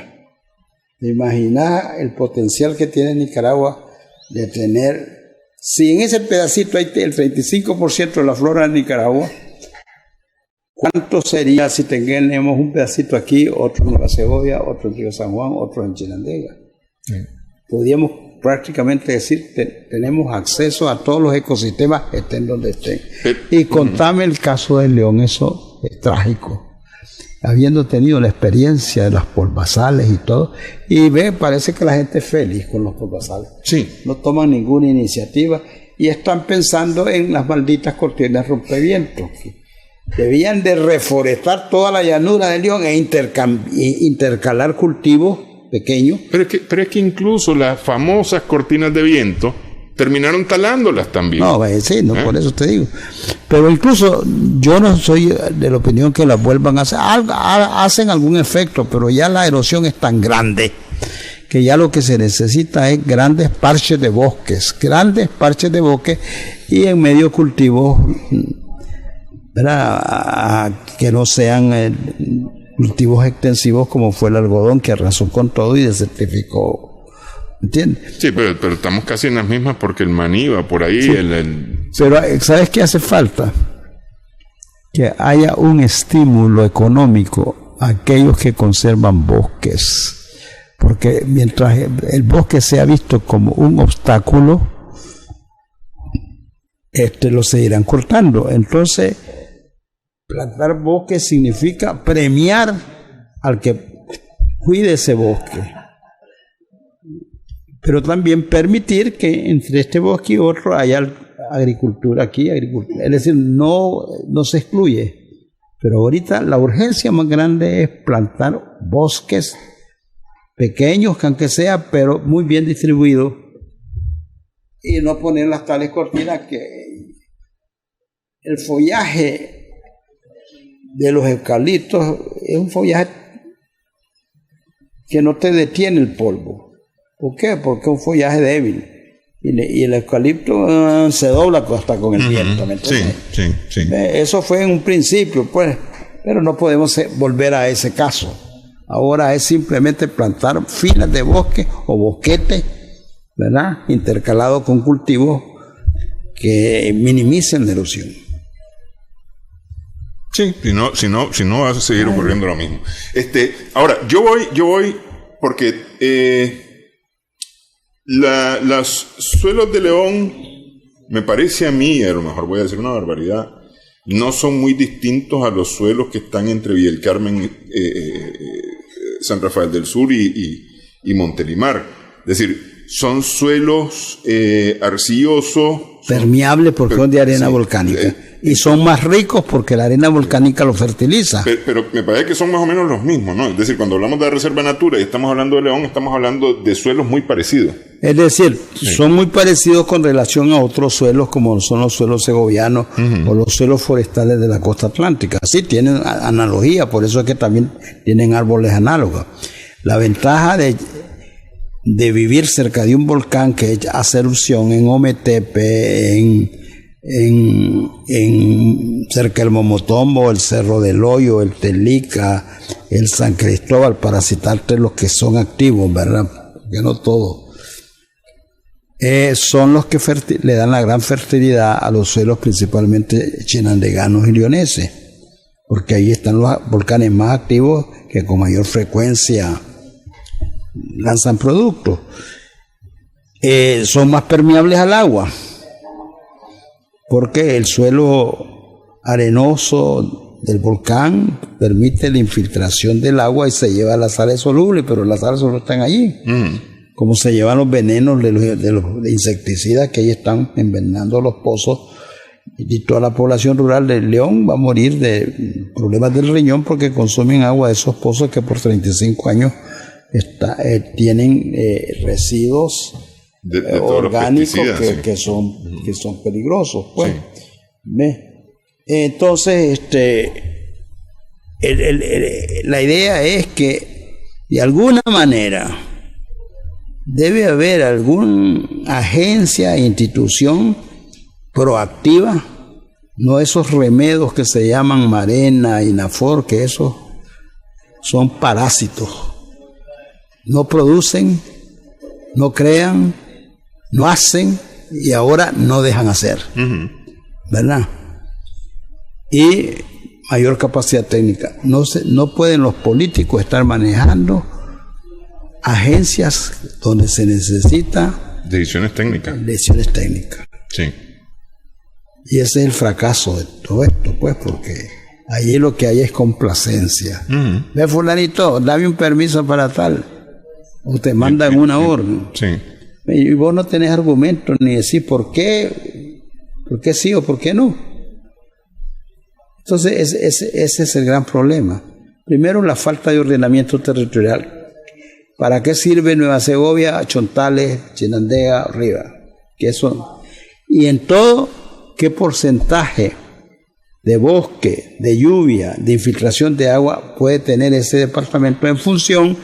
¿Te imaginas el potencial que tiene Nicaragua de tener? Si en ese pedacito hay el 35% de la flora de Nicaragua, ¿cuánto sería si tenemos un pedacito aquí, otro en Nueva Segovia, otro en Río San Juan, otro en Chinandega? Sí. Podríamos prácticamente decir que tenemos acceso a todos los ecosistemas, estén donde estén. Y contame el caso del león, eso es trágico. Habiendo tenido la experiencia de las polvazales y todo, y parece que la gente es feliz con los polvazales. Sí. No toman ninguna iniciativa y están pensando en las malditas cortinas rompevientos. Debían de reforestar toda la llanura de León e intercalar cultivos pequeños. Pero es que incluso las famosas cortinas de viento terminaron talándolas también. Por eso te digo. Pero incluso yo no soy de la opinión que las vuelvan a hacer. Hacen algún efecto, pero ya la erosión es tan grande que ya lo que se necesita es grandes parches de bosques y en medio cultivos, ¿verdad? Que no sean cultivos extensivos como fue el algodón, que arrasó con todo y desertificó. ¿Entiendes? Sí, pero estamos casi en las mismas, porque el maní va por ahí, sí. Pero ¿sabes qué hace falta? Que haya un estímulo económico a aquellos que conservan bosques. Porque mientras el bosque sea visto como un obstáculo, lo seguirán cortando. Entonces, plantar bosques significa premiar al que cuide ese bosque, pero también permitir que entre este bosque y otro haya agricultura aquí, agricultura. Es decir, no se excluye, pero ahorita la urgencia más grande es plantar bosques pequeños, que aunque sea, pero muy bien distribuidos, y no poner las tales cortinas que el follaje de los eucaliptos es un follaje que no te detiene el polvo. ¿Por qué? Porque es un follaje débil. Y el eucalipto se dobla hasta con el viento. Sí. Eso fue en un principio, pues, pero no podemos volver a ese caso. Ahora es simplemente plantar filas de bosque o bosquetes, ¿verdad? Intercalado con cultivos que minimicen la erosión. Sí, si no va a seguir ocurriendo lo mismo. Ahora, yo voy porque los suelos de León, me parece a mí, a lo mejor voy a decir una barbaridad, no son muy distintos a los suelos que están entre Villa del Carmen, San Rafael del Sur y Montelimar. Es decir, son suelos arcillosos, permeables porque son de arena volcánica, y son más ricos porque la arena volcánica los fertiliza. Pero me parece que son más o menos los mismos, ¿no? Es decir, cuando hablamos de la Reserva Natura y estamos hablando de León, estamos hablando de suelos muy parecidos. Es decir, son muy parecidos con relación a otros suelos, como son los suelos segovianos o los suelos forestales de la costa atlántica. Sí, tienen analogía, por eso es que también tienen árboles análogos. La ventaja de vivir cerca de un volcán que hace erupción en Ometepe, cerca del Momotombo, el Cerro del Hoyo, el Telica, el San Cristóbal, para citarte los que son activos, ¿verdad? Porque no todos. Son los que le dan la gran fertilidad a los suelos, principalmente chinandeganos y leoneses, porque ahí están los volcanes más activos que con mayor frecuencia lanzan productos. Son más permeables al agua, porque el suelo arenoso del volcán permite la infiltración del agua y se lleva las sales solubles, pero las sales solo están allí. Como se llevan los venenos de los insecticidas que ahí están envenenando los pozos, y toda la población rural de León va a morir de problemas del riñón porque consumen agua de esos pozos que por 35 años tienen residuos orgánicos que son peligrosos, pues. Sí. Entonces, la idea es que de alguna manera debe haber alguna agencia, institución proactiva, no esos remedos que se llaman Marena, Inafor, que esos son parásitos. No producen, no crean, no hacen y ahora no dejan hacer, ¿verdad? Y mayor capacidad técnica. No pueden los políticos estar manejando agencias donde se necesita decisiones técnicas. Sí. Y ese es el fracaso de todo esto, pues, porque allí lo que hay es complacencia. Ve, fulanito, dame un permiso para tal. O te mandan una orden. Sí. Y vos no tenés argumentos ni decir por qué sí o por qué no. Entonces ese es el gran problema. Primero, la falta de ordenamiento territorial. ¿Para qué sirve Nueva Segovia, Chontales, Chinandega, Riva? ¿Qué son? Y en todo, ¿qué porcentaje de bosque, de lluvia, de infiltración de agua puede tener ese departamento en función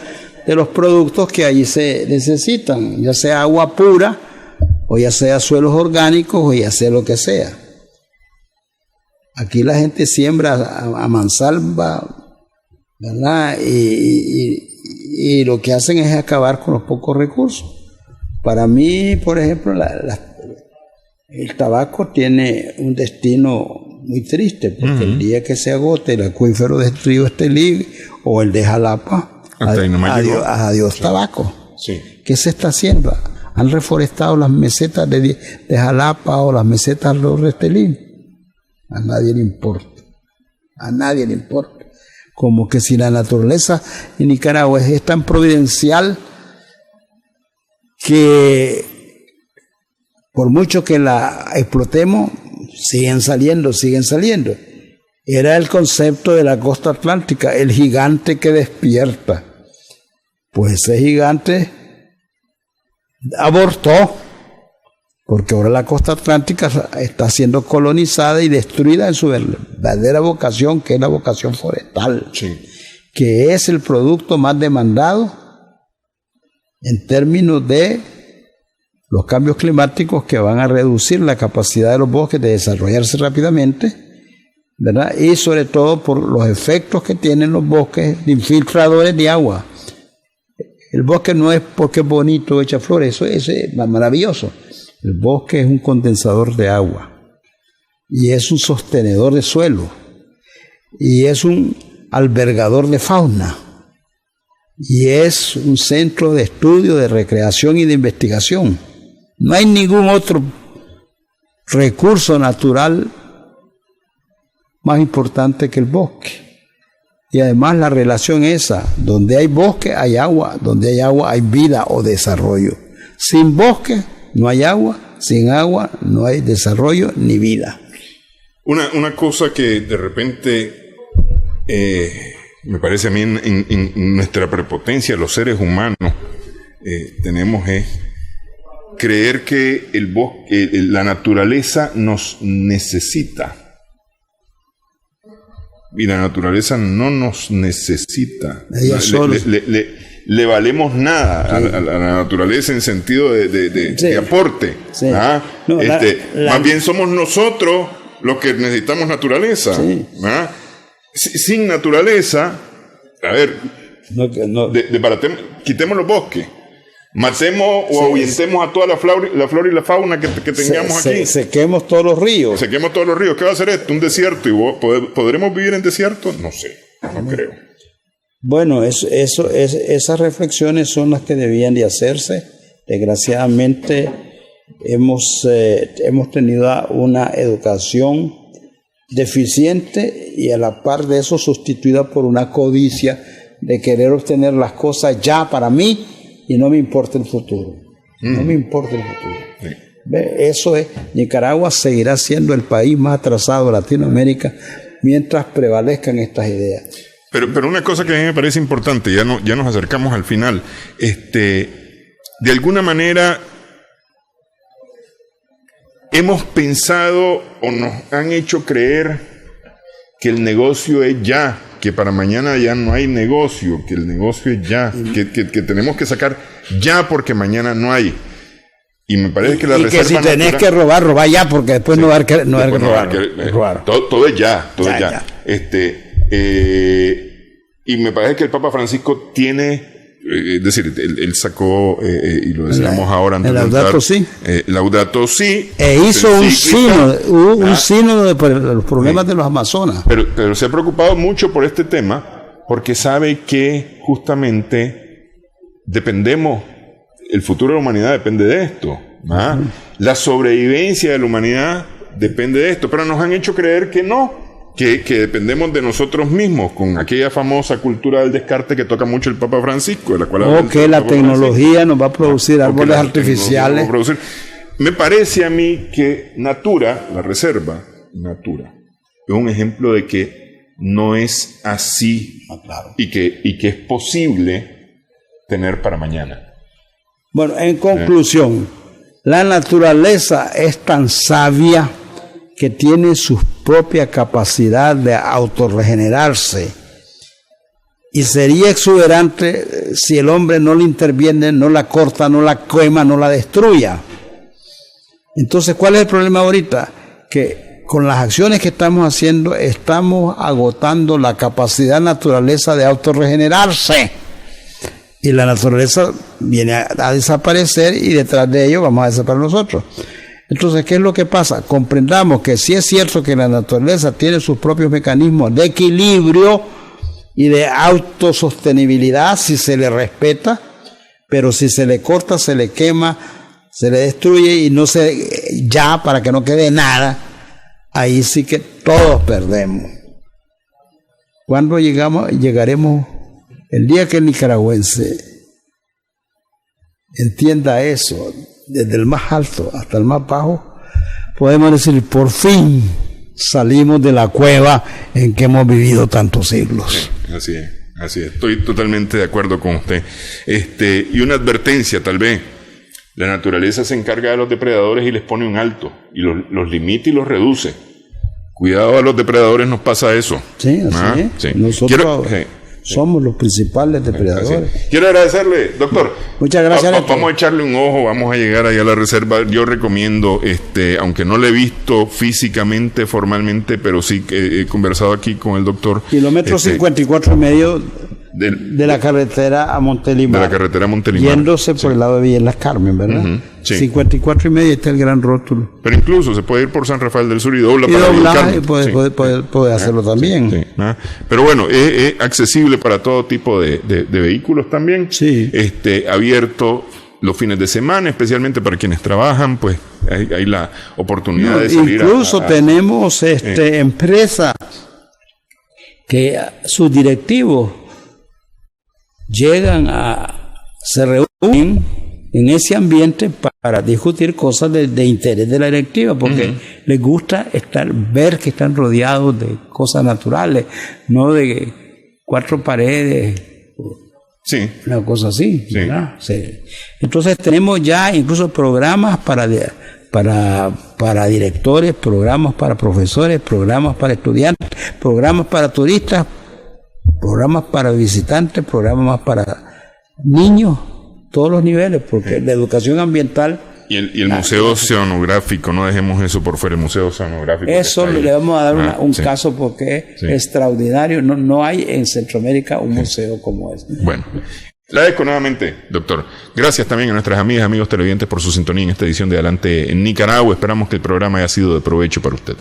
de los productos que allí se necesitan, ya sea agua pura, o ya sea suelos orgánicos, o ya sea lo que sea? Aquí la gente siembra a mansalva, ¿verdad? Y lo que hacen es acabar con los pocos recursos. Para mí, por ejemplo, El tabaco tiene un destino muy triste, porque el día que se agote el acuífero de Río Estelí o el de Jalapa, adiós sí. Tabaco. Sí. ¿Qué se está haciendo? ¿Han reforestado las mesetas de Jalapa o las mesetas de Río Estelí? A nadie le importa. A nadie le importa. Como que si la naturaleza en Nicaragua es tan providencial que por mucho que la explotemos, siguen saliendo. Era el concepto de la costa atlántica, el gigante que despierta. Pues ese gigante abortó, porque ahora la costa atlántica está siendo colonizada y destruida en su verdadera vocación, que es la vocación forestal, sí. Que es el producto más demandado en términos de los cambios climáticos, que van a reducir la capacidad de los bosques de desarrollarse rápidamente, ¿verdad? Y sobre todo por los efectos que tienen los bosques de infiltradores de agua. El bosque no es porque es bonito, echa flores, eso es maravilloso. El bosque es un condensador de agua y es un sostenedor de suelo y es un albergador de fauna y es un centro de estudio, de recreación y de investigación. No hay ningún otro recurso natural más importante que el bosque. Y además la relación esa, donde hay bosque hay agua, donde hay agua hay vida o desarrollo. Sin bosque no hay agua, sin agua no hay desarrollo ni vida. Una cosa que de repente me parece a mí en nuestra prepotencia, los seres humanos, tenemos es creer que el bosque, la naturaleza nos necesita. Y la naturaleza no nos necesita. Le valemos nada a la naturaleza en sentido de aporte. Sí. ¿Ah? No, más bien somos nosotros los que necesitamos naturaleza. Sí. ¿Ah? Sin naturaleza, a ver, quitemos los bosques. Matemos o ahuyentemos a toda la flora y la fauna que tengamos aquí. Sequemos todos los ríos. ¿Qué va a hacer esto? ¿Un desierto? ¿Y podremos vivir en desierto? No sé, no creo. Bueno, esas reflexiones son las que debían de hacerse. Desgraciadamente hemos tenido una educación deficiente y a la par de eso sustituida por una codicia de querer obtener las cosas ya para mí. Y no me importa el futuro. No me importa el futuro. Sí. Eso es, Nicaragua seguirá siendo el país más atrasado de Latinoamérica mientras prevalezcan estas ideas. Pero una cosa que a mí me parece importante, ya nos acercamos al final, de alguna manera hemos pensado o nos han hecho creer que el negocio es ya, que para mañana ya no hay negocio, que el negocio es ya, que tenemos que sacar ya porque mañana no hay. Y me parece que la reserva que si tenés que robar ya, porque después sí, no hay que robar. Todo es ya, todo es ya. Y me parece que el Papa Francisco tiene, es decir, él sacó, y lo decíamos ahora antes de entrar, Laudato Si. Hizo un sínodo de los problemas de los Amazonas. Pero se ha preocupado mucho por este tema, porque sabe que justamente el futuro de la humanidad depende de esto. La sobrevivencia de la humanidad depende de esto, pero nos han hecho creer que no. Que dependemos de nosotros mismos, con aquella famosa cultura del descarte que toca mucho el Papa Francisco, de la cual la tecnología nos va a producir árboles artificiales. Me parece a mí que Natura, la reserva Natura, es un ejemplo de que no es así, claro. y que es posible tener para mañana. Bueno, en conclusión, la naturaleza es tan sabia que tiene su propia capacidad de autorregenerarse, y sería exuberante si el hombre no le interviene, no la corta, no la quema, no la destruya. Entonces, ¿cuál es el problema ahorita? Que con las acciones que estamos haciendo estamos agotando la capacidad de la naturaleza de autorregenerarse, y la naturaleza viene a desaparecer y detrás de ello vamos a desaparecer nosotros. Entonces, ¿qué es lo que pasa? Comprendamos que sí es cierto que la naturaleza tiene sus propios mecanismos de equilibrio y de autosostenibilidad si se le respeta, pero si se le corta, se le quema, se le destruye y no se ya para que no quede nada, ahí sí que todos perdemos. ¿Cuándo llegaremos? El día que el nicaragüense entienda eso, desde el más alto hasta el más bajo, podemos decir, por fin salimos de la cueva en que hemos vivido tantos siglos. Sí, así es. Estoy totalmente de acuerdo con usted. Y una advertencia, tal vez. La naturaleza se encarga de los depredadores y les pone un alto, y los limita y los reduce. Cuidado, a los depredadores nos pasa eso. Sí, así es. Sí. Nosotros somos los principales depredadores. Quiero agradecerle, doctor. Muchas gracias. Vamos a echarle un ojo, vamos a llegar allá a la reserva. Yo recomiendo, aunque no le he visto físicamente, formalmente, pero sí he conversado aquí con el doctor. Kilómetro 54,5 de la carretera a Montelimar. De la carretera a Montelimar. Yéndose por el lado de Villa Las Carmen, ¿verdad? Sí. 54,5 está el gran rótulo. Pero incluso se puede ir por San Rafael del Sur y dobla para Villa Las Carmen. Y puede hacerlo también. Sí. Pero bueno, es accesible para todo tipo de vehículos también. Sí. Abierto los fines de semana, especialmente para quienes trabajan, pues hay la oportunidad de salir. Incluso tenemos empresas que sus directivos se reúnen en ese ambiente para discutir cosas de interés de la directiva, porque les gusta ver que están rodeados de cosas naturales, no de 4 paredes, una cosa así, ¿verdad? Sí. Entonces tenemos ya incluso programas para directores, programas para profesores, programas para estudiantes, programas para turistas, programas para visitantes, programas para niños, todos los niveles, porque la educación ambiental... Y el Museo Oceanográfico, no dejemos eso por fuera, el Museo Oceanográfico. Eso le vamos a dar un caso porque es extraordinario, no hay en Centroamérica un museo como ese. Bueno, le agradezco nuevamente, doctor. Gracias también a nuestras amigas, amigos televidentes por su sintonía en esta edición de Adelante en Nicaragua. Esperamos que el programa haya sido de provecho para usted.